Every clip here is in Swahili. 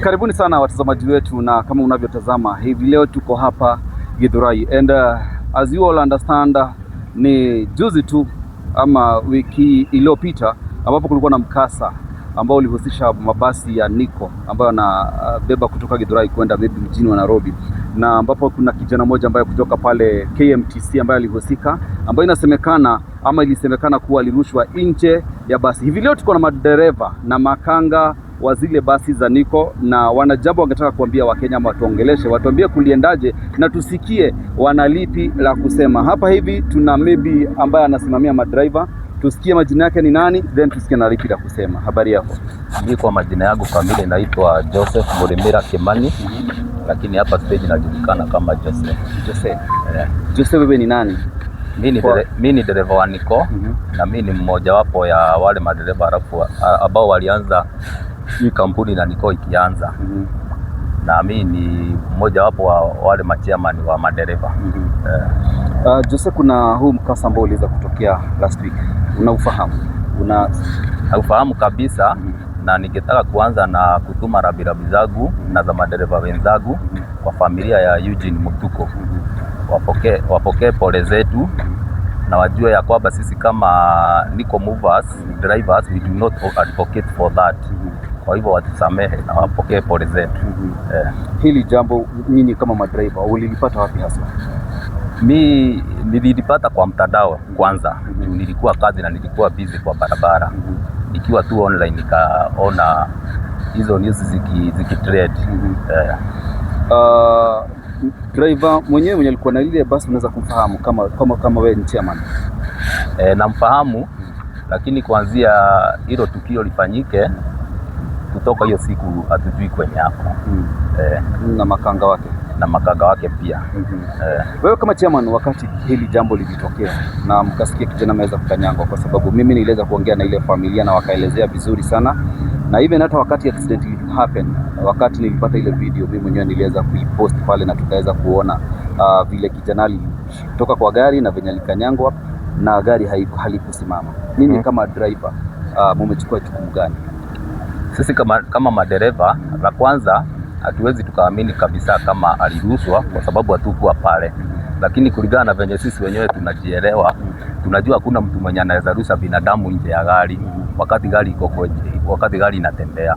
Karibuni sana watazamaji wetu, na kama unavyotazama hivi leo tuko hapa Githurai, and as you all understand, ni juzi tu ama wiki iliyopita ambapo kulikuwa na mkasa ambao ulihusisha mabasi ya Nico ambayo yanabeba kutoka Githurai kwenda mjini wa Nairobi, na ambapo kuna kijana mmoja ambaye kutoka pale KMTC ambaye alihusika, ambayo ilisemekana kuwa alirushwa nje ya basi. Hivi leo tuko na madereva na makanga wa zile basi za Nico, na wanajambo wangetaka kuambia Wakenya ama watuambie kuliendaje na tusikie wanalipi la kusema. Hapa hivi tuna maybe ambaye anasimamia madriver, tusikie majina yake ni nani, then tusikie na lipi la kusema. Habari yako? Mimi kwa majina yangu kamili naitwa Joseph Murimira Kimani, lakini hapa stage najulikana kama Joseph. Joseph, wewe ni nani? Mimi ni dereva wa Nico, na mimi ni mmoja wapo ya wale madereva ambao walianza hii kampuni na Nico ikianza. Na mimi ni mmoja wapo wa wale machairman wa madereva. Joseph, kuna huu mkasa ambao uliweza kutokea last week, unaufahamu? Unafahamu kabisa. Na ningetaka kuanza na kutuma rabirabi zangu na za madereva wenzangu kwa familia ya Eugene Mutuko. Wapokee pole zetu na wajue ya kwamba sisi kama Nico Movers drivers we do not advocate for that. Kwa hivyo watusamehe na wapokee pole zetu. Hili jambo nyinyi kama madriver ulilipata wapi hasa? Mimi nilipata kwa mtandao kwanza. Nilikuwa kazi na nilikuwa busy kwa barabara. Nikiwa tu online nikaona hizo news zikitrend. Driver mwenyewe alikuwa na ile basi, unaweza kumfahamu kama wewe ni chairman? Namfahamu, lakini kuanzia hilo tukio lifanyike kutoka hiyo siku hatujui kwenye hapo. Na makanga wake pia. Wewe kama chairman, wakati hili jambo lilitokea na mkasikia kijana ameweza kukanyangwa, kwa sababu mimi niliweza kuongea na ile familia na wakaelezea vizuri sana, na even hata wakati accident happen, wakati nilipata ile video mimi mwenyewe niliweza kuipost pale, na tukaweza kuona vile kijana alitoka kwa gari na venye alikanyangwa na gari halikusimama. Mimi kama driver mmechukua jukumu gani? Sisi kama madereva, la kwanza hatuwezi tukaamini kabisa kama alirushwa kwa sababu hatukuwa pale, lakini kulingana na venye sisi wenyewe tunajielewa, tunajua hakuna mtu mwenye anaweza rusha binadamu nje ya gari wakati gari inatembea,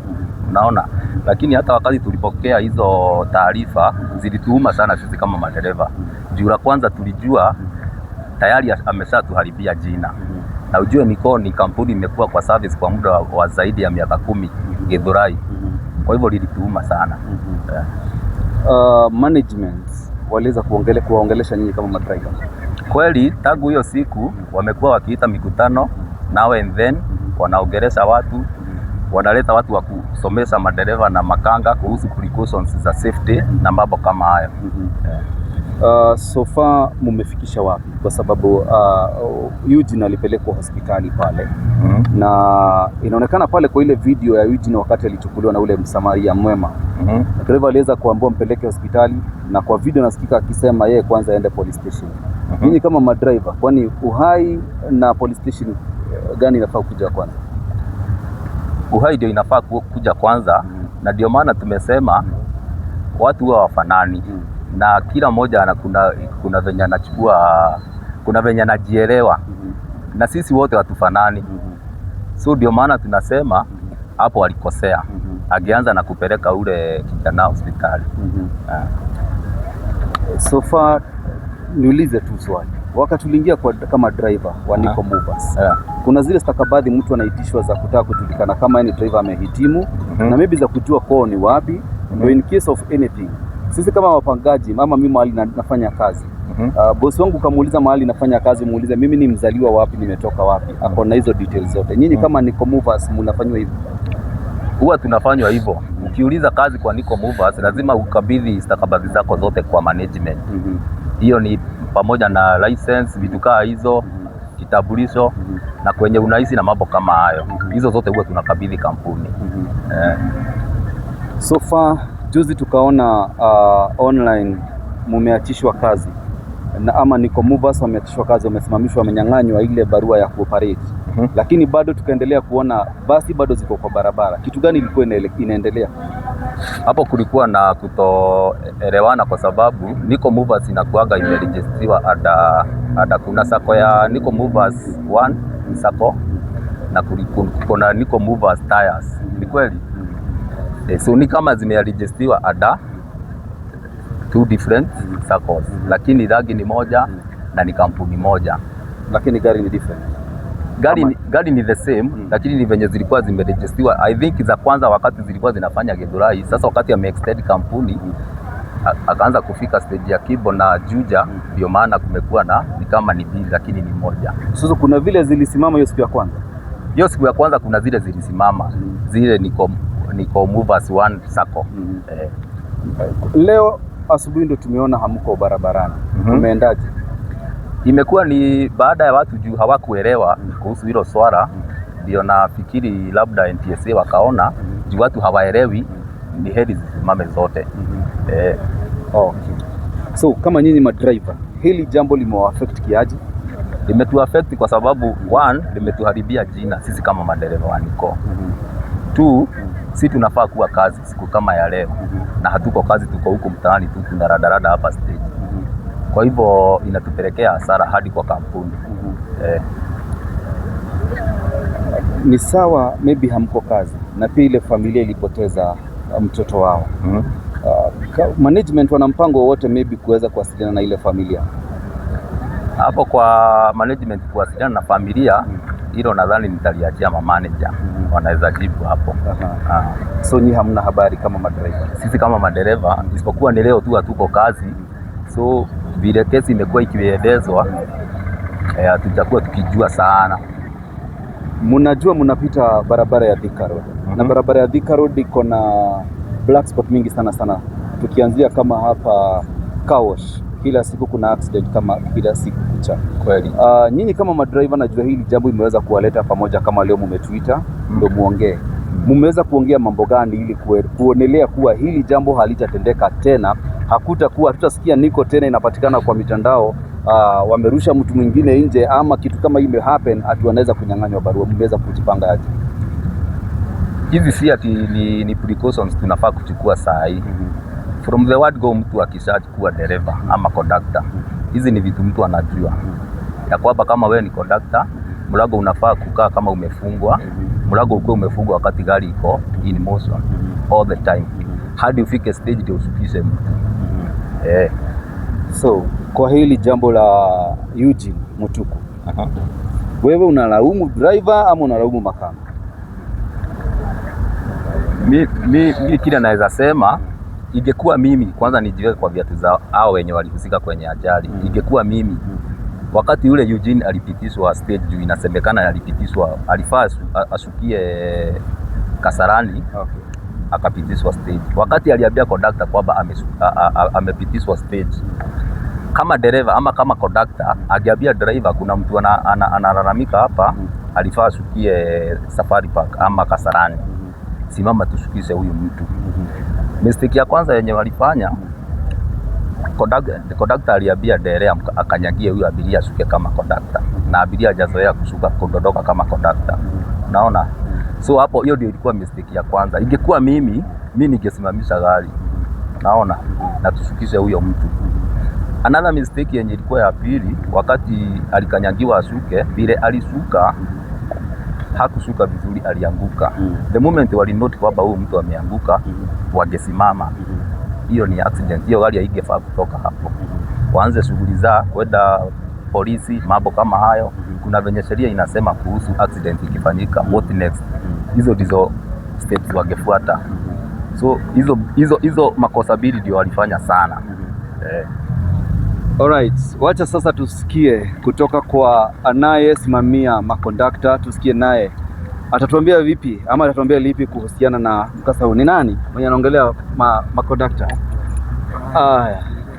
unaona. Lakini hata wakati tulipokea hizo taarifa zilituuma sana sisi kama madereva. Juu la kwanza tulijua tayari ameshatuharibia jina, na ujue Nico ni kampuni imekuwa kwa service kwa muda wa zaidi ya miaka 10 Githurai. Kwa hivyo lilituuma sana. Management waliweza kuwaongelesha nyinyi kama madriver? Kweli tangu hiyo siku wamekuwa wakiita mikutano now and then, wanaongelesha watu, wanaleta watu wa kusomesha madereva na makanga kuhusu precautions za safety na mambo kama hayo. So far mumefikisha wapi? Kwa sababu Eugene alipelekwa hospitali pale, na inaonekana pale kwa ile video ya Eugene wakati alichukuliwa na ule msamaria mwema, driver aliweza kuambiwa mpeleke hospitali, na kwa video nasikika akisema yeye kwanza aende police station. Ninyi kama madriver, kwani uhai na police station gani inafaa kuja kwanza? Uhai ndio inafaa kuja kwanza. Na ndio maana tumesema watu huwa wafanani, na kila mmoja kuna venye anachukua, kuna venye anajielewa, na sisi wote hatufanani. So ndio maana tunasema hapo alikosea, angeanza na kupeleka ule kijana hospitali. So far niulize tu swali, wakati uliingia kama driver wa Nico Movers, kuna zile stakabadhi mtu anaitishwa za kutaka kujulikana kama ni driver amehitimu, na maybe za kujua kwao ni wapi, in case of anything. Sisi kama wapangaji, mama mimi mahali nafanya kazi, boss wangu kamuuliza mahali nafanya kazi, muulize mimi ni mzaliwa wapi, nimetoka wapi, hapo na hizo details zote. Nyinyi kama Nico Movers mnafanywa hivyo? Huwa tunafanywa hivyo. Ukiuliza kazi kwa Nico Movers lazima ukabidhi stakabadhi zako zote kwa management. Hiyo ni pamoja na license, vitu kama hizo, kitambulisho, na kwenye unaishi na mambo kama hayo. Hizo zote huwa tunakabidhi kampuni. So far juzi tukaona online mumeachishwa kazi, na ama Nico Movers wameachishwa kazi, wamesimamishwa, wamenyang'anywa ile barua ya kuoperate. Lakini bado tukaendelea kuona basi bado ziko kwa barabara. Kitu gani ilikuwa inaendelea? Hapo kulikuwa na kutoelewana kwa sababu Nico Movers inakuaga imeregistriwa ada kuna sako ya Nico Movers 1 sako na kuna Nico Movers Tires. Ni kweli? So ni kama zimeregistriwa ada two different circles, lakini rangi ni moja na ni kampuni moja, lakini gari ni different. Gari ni the same, lakini ni venye zilikuwa zimeregistriwa. I think za kwanza wakati zilikuwa zinafanya Githurai, sasa wakati ame-extend kampuni akaanza kufika stage ya Kibo na Juja, ndio maana kumekuwa na ni kama ni mbili lakini ni moja. Sasa kuna vile zilisimama hiyo siku ya kwanza. Hiyo siku ya kwanza kuna zile zilisimama, zile Nico Movers 1 sako. Leo asubuhi ndio tumeona hamko barabarani. Umeendaje? Imekuwa ni baada ya watu juu hawakuelewa kuhusu hilo swala, ndio nafikiri labda NTSA wakaona juu watu hawaelewi, ni heri zisimame zote. Okay. So kama nyinyi madriver, hili jambo limewaffect kiaje? Limetuaffect kwa sababu one, limetuharibia jina sisi kama madereva wa Nico. Two, sisi tunafaa kuwa kazi siku kama ya leo na hatuko kazi, tuko huko mtaani tu tunaradarada hapa stage. Kwa hivyo inatupelekea hasara hadi kwa kampuni. Ni sawa, maybe hamko kazi na pia ile familia ilipoteza mtoto wao. Management wana mpango wote maybe kuweza kuwasiliana na ile familia? Hapo kwa management kuwasiliana na familia, hilo nadhani nitaliachia manager, wanaweza jibu hapo. So ni hamna habari kama madereva? Sisi kama madereva, isipokuwa ni leo tu hatuko kazi, so vile kesi imekuwa ikielezwa, tutakuwa tukijua sana. Mnajua mnapita barabara ya Thika Road. Na barabara ya Thika Road iko na black spot mingi sana. Tukianzia kama hapa car wash, kila siku kuna accident kama kila siku kucha. Kweli. Nyinyi kama madriver, najua hili jambo imeweza kuwaleta pamoja, kama leo mmetuita ndio muongee. Mmeweza kuongea mambo gani ili kuonelea kuwa hili jambo halitatendeka tena, hatutasikia Nico tena inapatikana kwa mitandao wamerusha mtu mwingine nje ama kitu kama ime happen ati wanaweza kunyang'anywa barua? Mmeweza kujipanga aje? Hizi si ati ni precautions tunafaa kuchukua saa hii. From the word go, mtu akishachukua dereva ama conductor, hizi ni vitu mtu anajua ya kwamba kama wewe ni conductor, mlango unafaa kukaa kama umefungwa, mlango uko umefungwa wakati gari iko in motion all the time hadi ufike stage ndio ushukishe mtu. So kwa hili jambo la Eugene Mutuku, wewe unalaumu driver ama unalaumu makanga? Mi kile naweza sema, ingekuwa mimi kwanza nijiweke kwa viatu zao hao wenye walihusika kwenye ajali. Ingekuwa mimi wakati ule Eugene alipitishwa stage, juu inasemekana alipitishwa, alifaa ashukie Kasarani, akapitishwa stage. Wakati aliambia conductor kwamba amepitishwa stage, kama dereva ama kama conductor akiambia driver kuna mtu analalamika hapa, alifaa ashukie Safari Park ama Kasarani, simama tushukishe huyu mtu. Mistake ya kwanza yenye walifanya, conductor aliambia dereva akanyagie huyu abiria ashuke kama conductor, na abiria hajazoea kushuka kudondoka kama conductor. Unaona? So hapo hiyo ndio ilikuwa mistake ya kwanza. Ingekuwa mimi ningesimamisha gari, naona, na tushukishe huyo mtu. Another mistake yenye ilikuwa ya pili, wakati alikanyagiwa ashuke, vile alishuka hakushuka vizuri, alianguka. The moment walinote kwamba huyu mtu ameanguka, wangesimama. Hiyo ni accident, hiyo gari haingefaa kutoka hapo. Waanze shughuli za kwenda polisi, mambo kama hayo. Kuna venye sheria inasema kuhusu accident ikifanyika, what next. Hizo ndizo steps wangefuata. So hizo makosa mbili ndio walifanya sana. Alright, wacha sasa tusikie kutoka kwa anayesimamia makondakta, tusikie naye atatuambia vipi ama atatuambia lipi kuhusiana na mkasa huu. Ni nani mwenye anaongelea makondakta?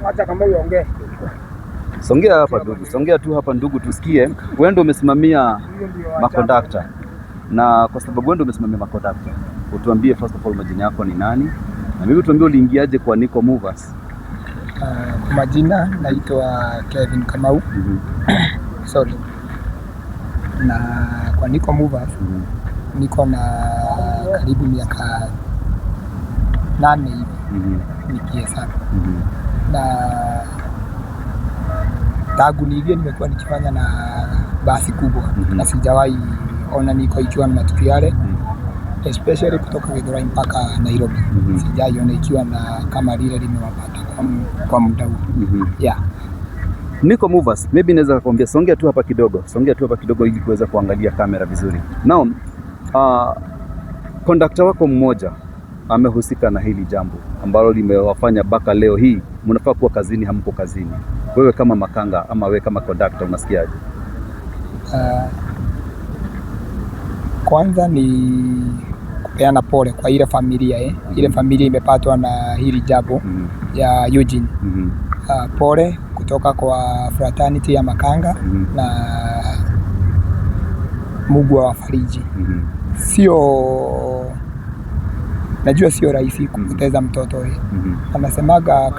Acha kama uongee. Songea hapa ndugu, songea tu hapa ndugu, tusikie. Wewe ndio umesimamia makondakta, na kwa sababu wewe ndio umesimamia makondakta, utuambie first of all majina yako ni nani, na mimi tuambie uliingiaje kwa Nico Movers. Kwa majina naitwa Kevin Kamau. Sorry. Na kwa Nico Movers niko na karibu 8 hivi nikihesabu. Na tangu niingie nimekuwa nikifanya na basi kubwa na sijawahi ona niko ikiwa na matukio yale, especially kutoka Githurai mpaka Nairobi. Sijawahi ona ikiwa na kama lile limewapata kwa muda huu. Yeah. Niko Movers, maybe naweza kukuambia songea tu hapa kidogo ili kuweza kuangalia kamera vizuri. Now, kondakta wako mmoja amehusika na hili jambo ambalo limewafanya mpaka leo hii mnafaa kuwa kazini, hamko kazini. Wewe kama makanga ama wewe kama kondakta unasikiaje? Kwanza ni kupeana pole kwa ile familia ile familia imepatwa na hili jambo ya Eugene. Pole kutoka kwa fraternity ya makanga na Mungu awafariji. Najua sio rahisi kupoteza mtoto Anasemaga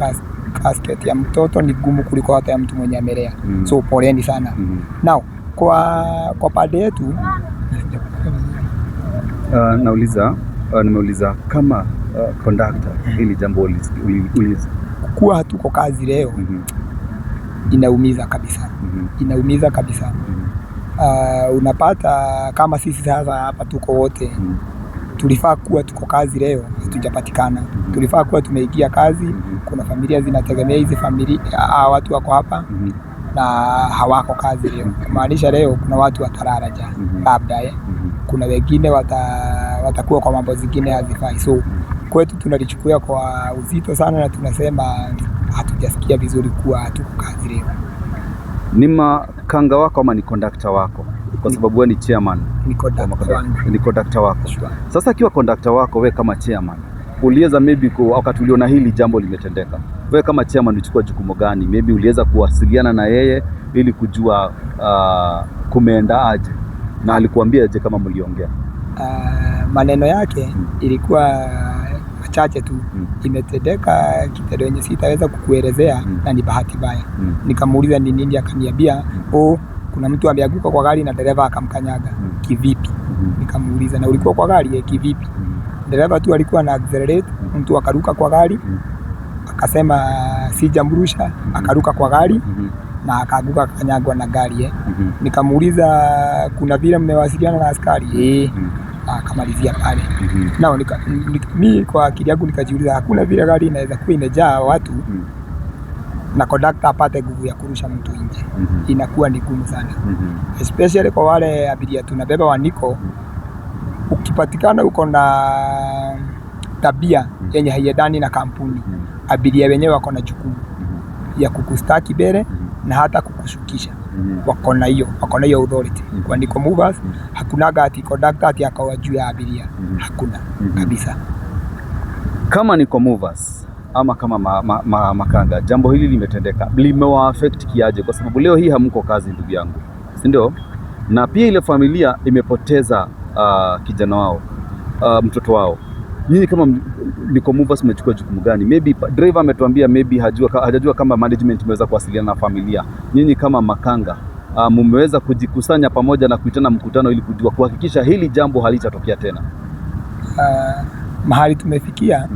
casket ya mtoto ni gumu kuliko hata ya mtu mwenye amelea. So poleni sana. Now, kwa pande yetu nimeuliza kama conductor hili jambo kuwa hatuko kazi leo inaumiza kabisa. Inaumiza kabisa. Unapata kama sisi sasa hapa tuko wote tulifaa kuwa tuko kazi leo, hatujapatikana. Tulifaa kuwa tumeingia kazi. Kuna familia zinategemea hizi familia, watu wako hapa na hawako kazi leo. Kumaanisha leo kuna watu watalala labda kuna wengine watakuwa kwa mambo zingine hazifai. So kwetu tunalichukulia kwa uzito sana na tunasema hatujasikia vizuri kuwa hatuko kazi leo. Ni makanga wako ama ni kondakta wako? Kwa sababu wewe ni chairman. Ni kondakta wako. Sasa akiwa kondakta wako, wewe kama chairman uliweza maybe wakati uliona hili jambo limetendeka, wewe kama chairman ulichukua jukumu gani? Maybe uliweza kuwasiliana na yeye ili kujua kumeenda aje, na alikuambia aje kama mliongea? Maneno yake ilikuwa machache tu. Imetendeka kitendo yenye sitaweza kukuelezea na ni bahati mbaya. Nikamuuliza ni nini, akaniambia kuna mtu ameanguka kwa gari na dereva akamkanyaga. Kivipi? Nikamuuliza na ulikuwa kwa gari kivipi? Dereva tu alikuwa na accelerate, mtu akaruka kwa gari, akasema sijamrusha, akaruka kwa gari na akaanguka akanyagwa na gari. Nikamuuliza kuna vile mmewasiliana na askari? Akamalizia pale. Nao mimi kwa akili yangu nikajiuliza hakuna vile gari inaweza kuwa imejaa watu na conductor apate nguvu ya kurusha mtu nje. Inakuwa ni gumu sana. Especially kwa wale abiria tunabeba waniko. Ukipatikana uko na tabia yenye haiendani na kampuni, abiria wenyewe wako na jukumu ya kukustaki mbele na hata kukushukisha. Wako na hiyo authority. Kwa Niko Movers hakunaga ati conductor ati akawa juu ya abiria. Hakuna kabisa. Kama Niko Movers ama kama makanga, jambo hili limetendeka, limewa affect kiaje? Kwa sababu leo hii hamko kazi ndugu yangu, si ndio? Na pia ile familia imepoteza kijana wao, mtoto wao. Nyinyi kama Niko Movers mmechukua jukumu gani? Maybe driver ametuambia maybe hajajua kama management imeweza kuwasiliana na familia. Nyinyi kama makanga mmeweza kujikusanya pamoja na kuitana mkutano ili kujua kuhakikisha hili jambo halitatokea tena? Mahali tumefikia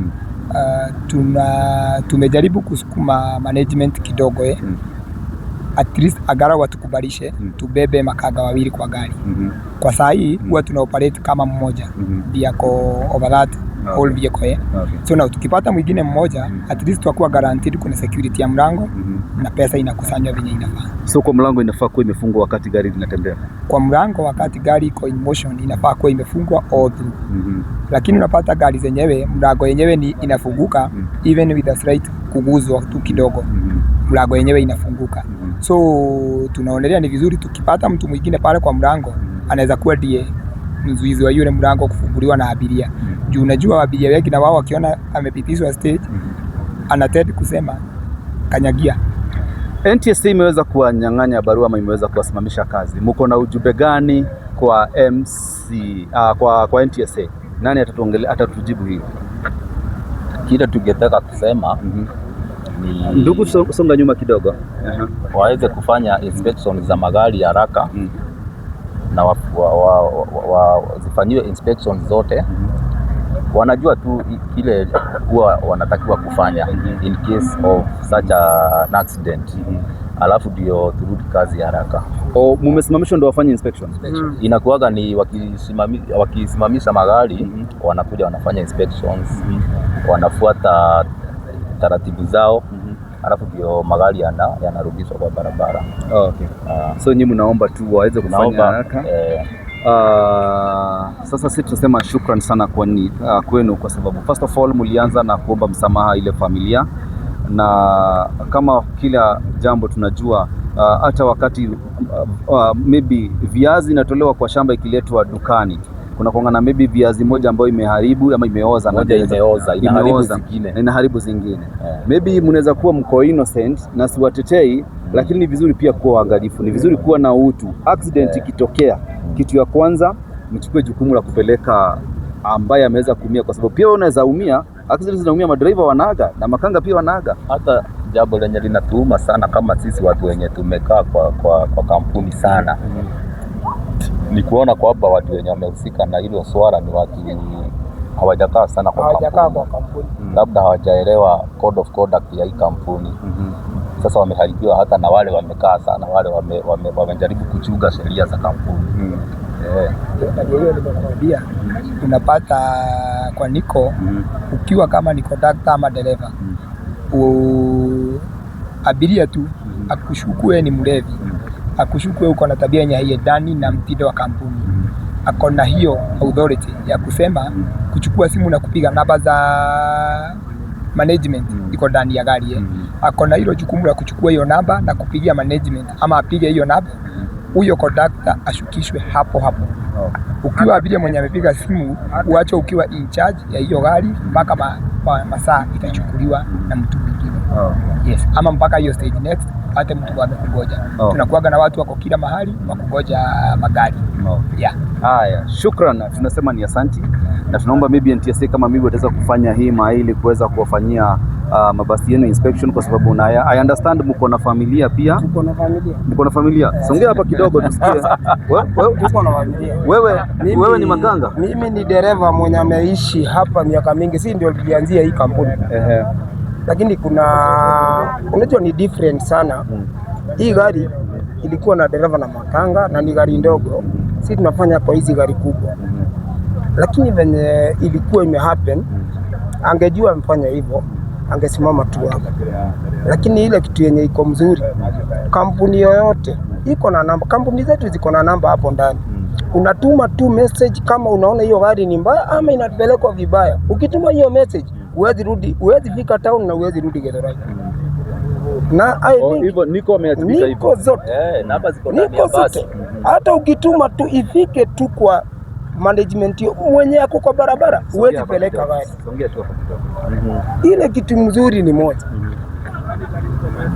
tumejaribu kusukuma management kidogo at least agara watukubalishe tubebe makanga wawili kwa gari. Kwa saa hii huwa tuna operate kama mmoja vehicle over that whole vehicle. So na tukipata mwingine mmoja at least tutakuwa guaranteed kuna security ya mlango na pesa inakusanywa venye inafaa. So kwa mlango inafaa kuwa imefungwa wakati gari linatembea? Kwa mlango wakati gari iko in motion inafaa kuwa imefungwa all through. Lakini unapata gari zenyewe mlango yenyewe ni inafunguka even with a slight kuguzwa tu kidogo. Mlango yenyewe inafunguka. So tunaonelea ni vizuri tukipata mtu mwingine pale kwa mlango anaweza kuwa ndiye mzuizi wa yule mlango kufunguliwa na abiria. Juu unajua abiria wengi na wao wakiona amepitishwa stage anataka kusema kanyagia. NTSA imeweza kuwanyang'anya barua ama imeweza kuwasimamisha kazi. Mko na ujumbe gani kwa kwa NTSA? Nani atatujibu hili? Kile tungetaka kusema ni ndugu, songa nyuma kidogo. Waweze kufanya inspection za magari haraka na zifanyiwe inspection zote wanajua tu kile huwa wanatakiwa kufanya in case of such an accident. Alafu ndio turudi kazi haraka. Mumesimamishwa ndio wafanye inspection? Inakuwaga ni wakisimamisha magari wanakuja wanafanya inspections, wanafuata taratibu zao, alafu ndio magari yanarudishwa kwa barabara. Okay. So nyinyi mnaomba tu waweze kufanya haraka. Sasa sisi tunasema shukrani sana kwenu kwa sababu first of all mlianza na kuomba msamaha ile familia, na kama kila jambo tunajua hata wakati maybe viazi inatolewa kwa shamba ikiletwa dukani, kuna kuangana maybe viazi moja ambayo imeharibu ama imeoza na inaharibu zingine. Maybe mnaweza kuwa mko innocent na siwatetei, lakini ni vizuri pia kuwa waangalifu, ni vizuri kuwa na utu. Accident ikitokea, kitu ya kwanza mchukue jukumu la kupeleka ambaye ameweza kuumia, kwa sababu pia unaweza umia. Accident zinaumia, madriver wanaga na makanga pia wanaga. Hata jambo lenye linatuuma sana kama sisi watu wenye tumekaa kwa kampuni sana ni kuona kwamba watu wenye wamehusika na hilo swala ni watu hawajakaa sana kwa kampuni. Labda hawajaelewa code of conduct ya hii kampuni. Sasa wameharibiwa hata na wale wamekaa sana, wale wamejaribu kuchunga sheria za kampuni. Nimekwambia unapata kwa niko ukiwa kama ni conductor ama dereva, abiria tu akushukue ni mlevi, akushukue uko na tabia yenye haiendani na mtindo wa kampuni, ako na hiyo authority ya kusema kuchukua simu na kupiga namba za management iko ndani ya gari. Ako na hilo jukumu la kuchukua hiyo namba na kupigia management, ama apige hiyo namba, huyo conductor ashukishwe hapo hapo. Ukiwa abiria mwenye amepiga simu, uache ukiwa in charge ya hiyo gari mpaka masaa itachukuliwa na mtu mwingine. Yes, ama mpaka hiyo stage next hata mtu amekungoja. Tunakuaga na watu wako kila mahali wakungoja magari. Haya, shukrani. Tunasema ni asanti, na tunaomba maybe NTSA kama mimi wataweza kufanya hii ili kuweza kuwafanyia mabasi yenu inspection, kwa sababu I understand mko na familia pia. Mko na familia. Songea hapa kidogo tusikie. Wewe ni makanga? Mimi ni dereva mwenye ameishi hapa miaka mingi, si ndio tulianzia hii kampuni. Lakini unajua ni different sana. Hii gari ilikuwa na dereva na makanga na ni gari ndogo. Sisi tunafanya kwa hizi gari kubwa. Lakini venye ilikuwa imehappen, angejua amfanya hivyo, angesimama tu hapo. Lakini ile kitu yenye iko mzuri, kampuni yoyote iko na namba. Kampuni zetu ziko na namba hapo ndani. Unatuma tu message kama unaona hiyo gari ni mbaya ama inapelekwa vibaya. Ukituma hiyo message, huwezi fika town na huwezi rudi Githurai. Na hivyo niko ameathirika hivyo. Niko zote. Namba ziko ndani ya basi. Hata ukituma tu ifike tu kwa management mwenye yako kwa barabara, huwezi peleka gari. Songea tu hapa kidogo. Ile kitu mzuri ni moja.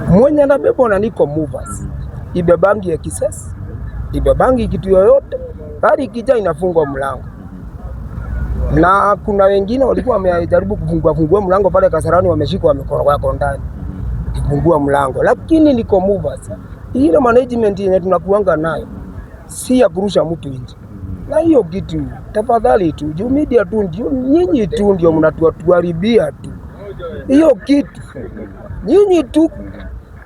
Mwenye anabeba na niko movers. Ibebangi ya kisasi, ibebangi kitu yoyote, gari ikija inafungwa mlango. Na kuna wengine walikuwa wamejaribu kufungua mlango pale Kasarani, wameshikwa wamekoroga kwa ndani kufungua mlango, lakini niko movers. Ile management yenye tunakuanga nayo si ya kurusha mtu nje. Na hiyo kitu tafadhali tu, juu media tu ndio nyinyi tu ndio mnatuharibia tu. Hiyo kitu nyinyi tu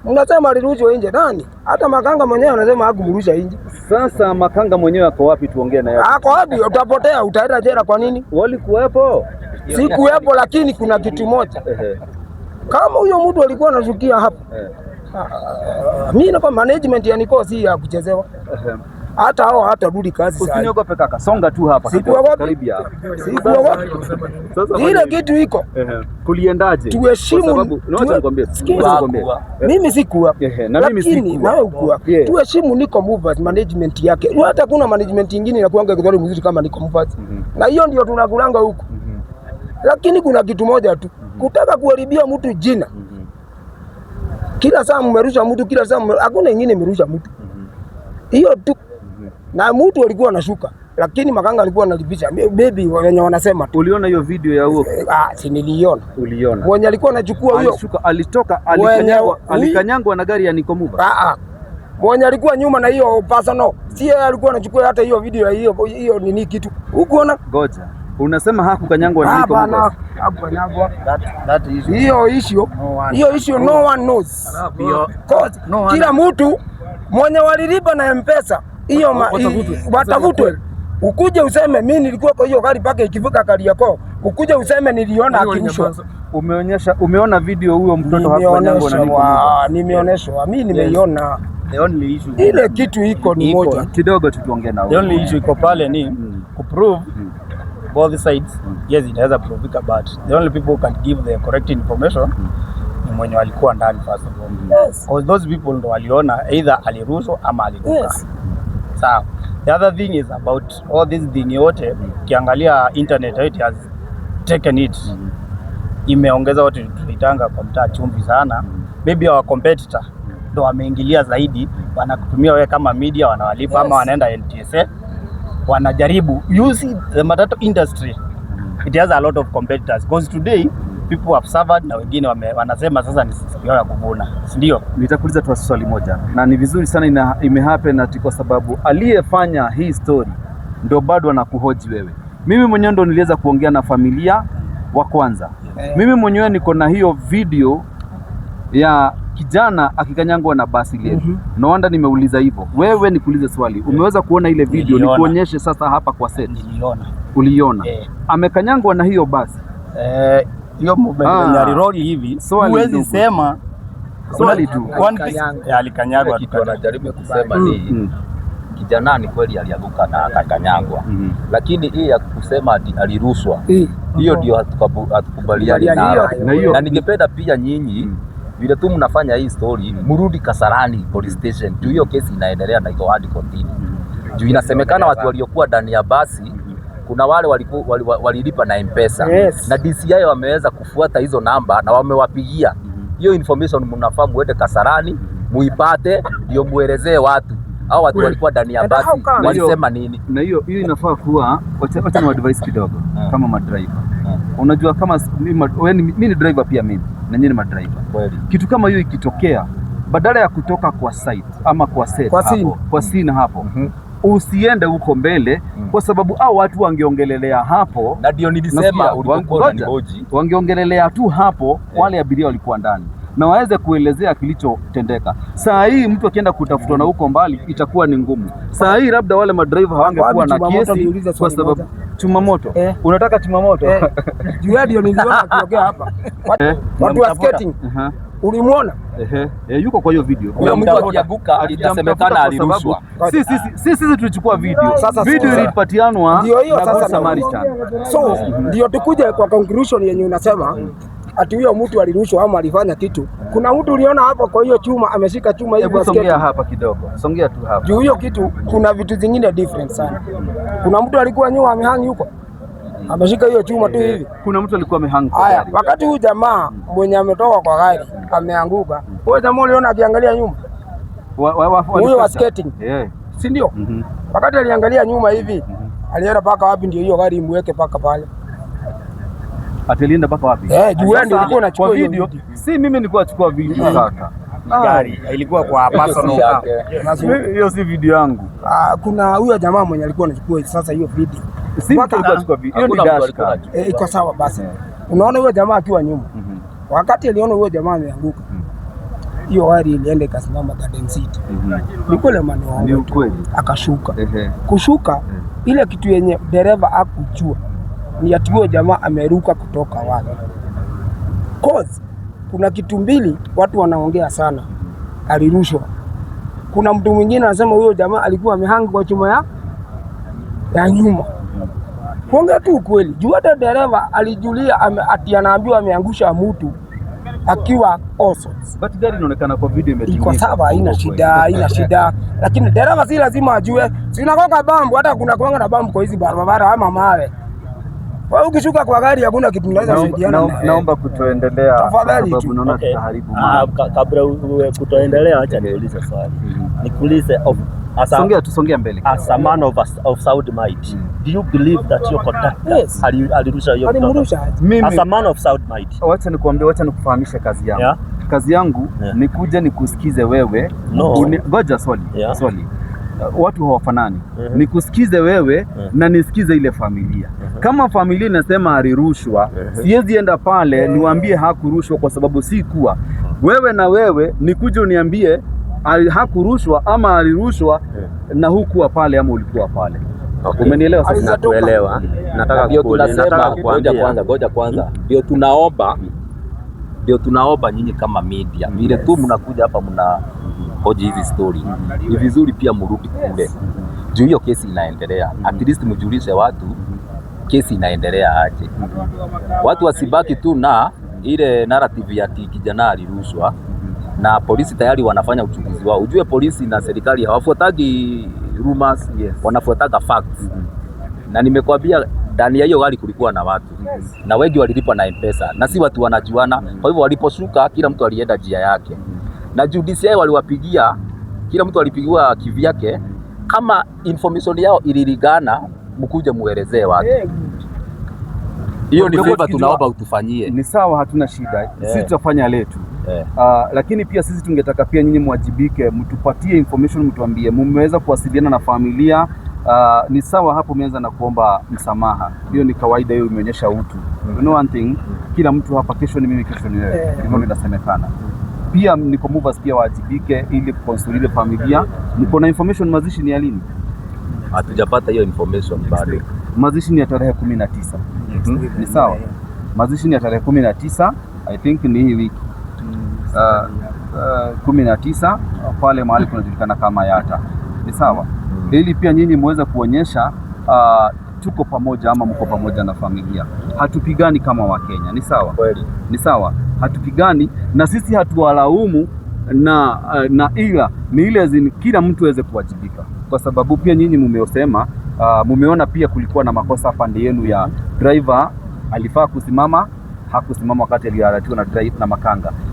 mnasema alirushwa nje. Nani? Hata makanga mwenyewe anasema hakumrusha nje. Sasa makanga mwenyewe ako wapi? Tuongee na yeye. Ako wapi? Utapotea, utaenda jela. Kwa nini? Walikuwepo? Sikuwepo, lakini kuna kitu moja. Kama huyo mtu alikuwa anashukia hapa, mimi na kwa management ya niko si ya kuchezewa. Hata hao hatarudi kazi sasa. Usiniogope kaka, songa tu hapa. Karibia. Sasa ile kitu iko. Kuliendaje? Tuheshimu. Mimi sikuwa. Na mimi sikuwa. Nawe ukuwa. Tuheshimu niko movers management yake. Hata kuna management nyingine inakuanga Githurai mzuri kama niko movers. Na hiyo ndio tunakulanga huko. Lakini kuna kitu moja tu. Kutaka kuharibia mtu jina. Kila saa mmerusha mtu, kila saa hakuna nyingine imerusha mtu. Hiyo tu. Na mtu alikuwa anashuka, lakini makanga alikuwa analipisha. Baby wenye wanasema tu. Uliona hiyo video ya huo? Si niliona. Uliona. Mwenye alikuwa anachukua hiyo. Alishuka, alitoka, alikanyangwa na gari ya Nikomuva. Mwenye alikuwa nyuma na hiyo personal. Si yeye alikuwa anachukua hata hiyo video ya hiyo nini kitu. Ukoona? Goja. Unasema hakukanyangwa na Nico Hapana, Mungas? hakukanyagwa. That issue. Hiyo issue no one knows. Cause kila mtu mwenye walilipa na M-Pesa hiyo watafutwe. Ukuje useme mimi nilikuwa kwa hiyo gari paka ikifika Kariakoo. Ukuje useme niliona akirushwa. Umeona video huyo mtoto hakukanyangwa na Nico Mungas? Nimeonyeshwa. Mimi nimeiona. The only issue Ile kitu iko ni moja. Kidogo tukiongea na the only issue iko pale ni kuprove both sides. Yes, inaweza provika, but the only people who can give the correct information ni mwenye walikuwa ndani first of all. Yes. Because those people ndo waliona either aliruhusu ama aliruka. Yes. Sawa. The other thing is about all this thing yote, ukiangalia internet it has taken it. Imeongeza watu tunaitanga kwa mtaa chumvi sana. Maybe our competitor ndo wameingilia zaidi, wanakutumia wewe kama media, wanawalipa ama wanaenda NTSA, wanajaribu. You see the matatu industry, it has a lot of competitors because today people have suffered na wengine wanasema sasa ni siku ya kuvuna, si ndio? Nitakuuliza tu swali moja, na ni vizuri sana imehappen ati kwa sababu aliyefanya hii story ndo bado anakuhoji wewe. Mimi mwenyewe ndo niliweza kuongea na familia wa kwanza. Mimi mwenyewe niko na hiyo video ya kijana akikanyangwa na basi leo. No wonder nimeuliza hivyo. Wewe nikuulize swali. Umeweza kuona ile video? Nikuonyeshe sasa hapa kwa set. Niliona. Uliona? Amekanyangwa na hiyo basi. Hiyo movement ya lori hivi. Huwezi sema swali tu. Alikanyagwa. Kitu anajaribu kusema ni kijana ni kweli alianguka na akakanyagwa. Lakini hii ya kusema ati alirushwa. Hiyo ndio hatukubaliani nayo. Na ningependa pia nyinyi vile tu mnafanya hii story, mrudi Kasarani police station. Juu hiyo kesi inaendelea na iko hadi continue. Juu inasemekana watu waliokuwa ndani ya basi kuna wale walilipa na M-Pesa. Na DCI wameweza kufuata hizo namba na wamewapigia. Hiyo information mnafaa muende Kasarani, muipate ndio muelezee watu. Hao watu walikuwa ndani ya basi walisema nini? Na hiyo inafaa kuwa wacha na advice kidogo kama madriver. Unajua kama mimi ni driver pia mimi na nyinyi ni madriver. Kweli. Kitu kama hiyo ikitokea, badala ya kutoka kwa site ama kwa set kwa scene hapo, usiende huko mbele kwa sababu hao watu wangeongelelea hapo, na ndio nilisema ulikokuwa na hoji, wangeongelelea tu hapo wale abiria walikuwa ndani na waweze kuelezea kilichotendeka. Saa hii mtu akienda kutafutwa na huko mbali itakuwa ni ngumu. Saa hii labda wale madriver hawangekuwa na kesi kwa sababu chuma moto. Unataka chuma moto? Juu ndio niliona akiongea hapa. Watu wa skating. Ulimuona? Yuko kwa hiyo video. Mtu akianguka inasemekana alirushwa. Sisi tulichukua video. Sasa video ilipatianwa na Good Samaritan. So ndio tukuje kwa conclusion yenye unasema ati huyo mtu alirushwa ama alifanya kitu. Kuna mtu uliona hapa kwa hiyo chuma ameshika chuma hivi. Songea hapa kidogo. Songea tu hapa. Juu hiyo kitu kuna vitu zingine different sana. Kuna mtu alikuwa nyuma amehangi huko. Ameshika hiyo chuma tu hivi. Kuna mtu alikuwa amehangi. Haya, wakati huyu jamaa mwenye ametoka kwa gari ameanguka. Huyo jamaa uliona akiangalia nyuma. Huyo wa skating. Si ndio? Wakati aliangalia nyuma hivi, alienda paka wapi ndio hiyo gari imweke paka pale. Atalienda mpaka wapi? Juu wewe ndio ulikuwa unachukua video. Si mimi nilikuwa nachukua video sasa. Gari ilikuwa kwa personal yake. Hiyo si video yangu. Kuna huyo jamaa mwenye alikuwa anachukua sasa hiyo video. Si mtu alikuwa anachukua video. Hiyo ni dashka. Iko sawa basi. Unaona huyo jamaa akiwa nyuma. Wakati aliona huyo jamaa ameanguka. Hiyo gari ilienda ikasimama Garden City. Ni kweli maneno. Ni ukweli. Akashuka. Kushuka ile kitu yenye dereva hakujua ni ati huyo jamaa ameruka kutoka wapi. Cause kuna kitu mbili watu wanaongea sana. Alirushwa. Kuna mtu mwingine anasema huyo jamaa alikuwa amehangi kwa chuma ya nyuma. Kuongea tu ukweli. Juu hata dereva alijulia ati anaambiwa ameangusha mtu akiwa also. But gari inaonekana kwa video imetimia. Iko sawa, haina shida. Lakini dereva si lazima ajue. Si unakoka bambu, hata kuna kuanga na bambu kwa hizi barabara ama mawe. Wewe ukishuka kwa gari hakuna kitu unaweza kusaidiana. Naomba kutoendelea tafadhali, sababu naona tutaharibu. Kabla kutoendelea, acha niulize swali. Nikuulize Tusongea mbele. As a man of sound might, do you believe that your conductor alirusha hiyo mtoto? As a man of sound might. Wacha nikufahamishe kazi yangu. Kazi yangu ni kuja nikusikize wewe. No. Ngoja swali. watu hawafanani. Nikusikize wewe na nisikize ile familia. Kama familia inasema alirushwa, siwezi enda pale niwaambie hakurushwa kwa sababu si kuwa wewe na wewe nikuje uniambie hakurushwa ama alirushwa na hukuwa pale ama ulikuwa pale. Okay. Umenielewa sasa? Natuelewa. Nataka kuuliza ngoja kwanza. Ndio tunaomba nyinyi kama media. Vile tu mnakuja hapa hoji hizi story. Ni vizuri pia mrudi kule. Juu hiyo kesi inaendelea. At least mjulishe watu kesi inaendelea aje. Watu wasibaki tu na ile narrative ya kijana alirushwa na polisi tayari wanafanya uchunguzi wao. Ujue polisi na serikali hawafuatagi rumors, wanafuataga facts. Na nimekwambia ndani ya hiyo gari kulikuwa na watu na wengi walilipa na M-Pesa na si watu wanajuana. Kwa hivyo waliposhuka kila mtu alienda njia yake, na DCI waliwapigia, kila mtu alipigiwa kivyake. Kama information yao ililingana, mkuje muelezee watu. Hiyo ni favor tunaomba utufanyie. Ni sawa, hatuna shida. Sisi tutafanya letu. Lakini pia sisi tungetaka pia nyinyi mwajibike, mtupatie information, mtuambie mmeweza kuwasiliana na familia. Ni sawa hapo, umeanza na kuomba msamaha. Hiyo ni kawaida, hiyo imeonyesha utu. You know one thing, kila mtu hapa, kesho ni mimi, kesho ni wewe. Hivyo inasemekana. Pia niko movers pia wajibike ili kuconsolidate familia. Mko na information mazishi ni ya lini? Hatujapata hiyo information bado. Mazishi ni ya tarehe 19. Ni sawa. Mazishi ni ya tarehe 19, I think ni hii wiki. 19 pale mahali kunajulikana kama Yata. Ni sawa. Ili pia nyinyi muweze kuonyesha tuko pamoja ama mko pamoja na familia. Hatupigani kama Wakenya. Ni sawa? Kweli. Ni sawa. Hatupigani na sisi hatuwalaumu na ila ni ile kila mtu aweze kuwajibika. Kwa sababu pia nyinyi mmeosema mumeona pia kulikuwa na makosa pande yenu ya driver alifaa kusimama, hakusimama wakati aliaratiwa na drive na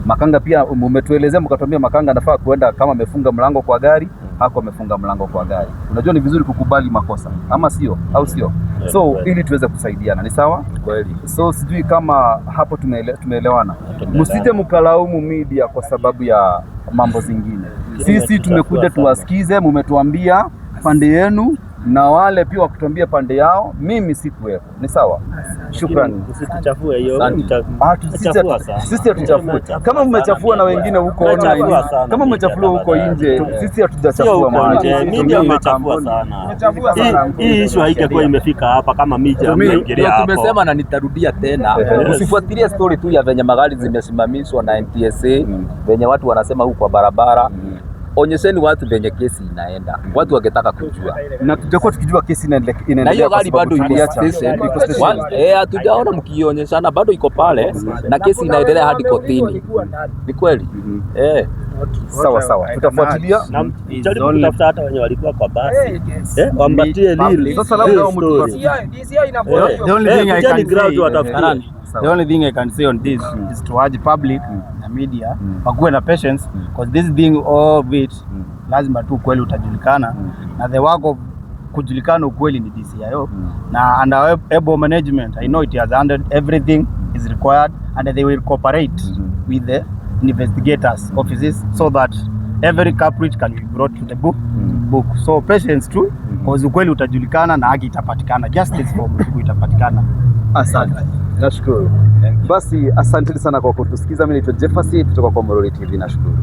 makanga pia mmetuelezea, mkatuambia makanga anafaa kuenda kama amefunga mlango kwa gari, hako amefunga mlango kwa gari. Unajua ni vizuri kukubali makosa, ama sio? Au sio? So ili tuweze kusaidiana. Ni sawa? Kweli. So sijui kama hapo tumeelewana. Msije mkalaumu media kwa sababu ya mambo zingine. Sisi tumekuja tuwasikize, mmetuambia pande yenu na wale pia wakutuambia pande yao. Mimi sikuwepo. Ni sawa? Shukrani. Usituchafue hiyo. Sisi hatuchafue. Kama mmechafua na wengine huko online, kama mmechafua huko nje, sisi hatujachafua mahali. Media mmechafua sana. Hii issue haitakuwa imefika hapa kama media mmeingilia hapo. Tumesema na nitarudia tena. Usifuatilie story tu ya venye magari zimesimamishwa na NTSA, venye watu wanasema huko kwa barabara. Onyesheni watu venye kesi inaenda. Watu wangetaka kujua. Na tutakuwa tukijua kesi inaendelea. Na hiyo gari bado iko station. Hatujaona mkionyeshana, bado iko pale na kesi inaendelea hadi kotini. Ni kweli? Sawa. Tutafuatilia. Jaribu kutafuta hata wenye walikuwa kwa basi. Wambatie lili. Sasa labda the only thing I can say on this is to urge public na media wakuwe na patience, because this thing all of it lazima tu ukweli utajulikana, na the work of kujulikana ukweli ni DCIO na under able management. I know it has handled everything is required and they will cooperate with the investigators offices so that every culprit can be brought to the book. So patience too, because ukweli utajulikana na haki itapatikana, justice for mtu itapatikana. Asante. Nashukuru. Basi asante sana kwa kutusikiza. Mimi naitwa Jefferson kutoka kwa Murori TV. Nashukuru.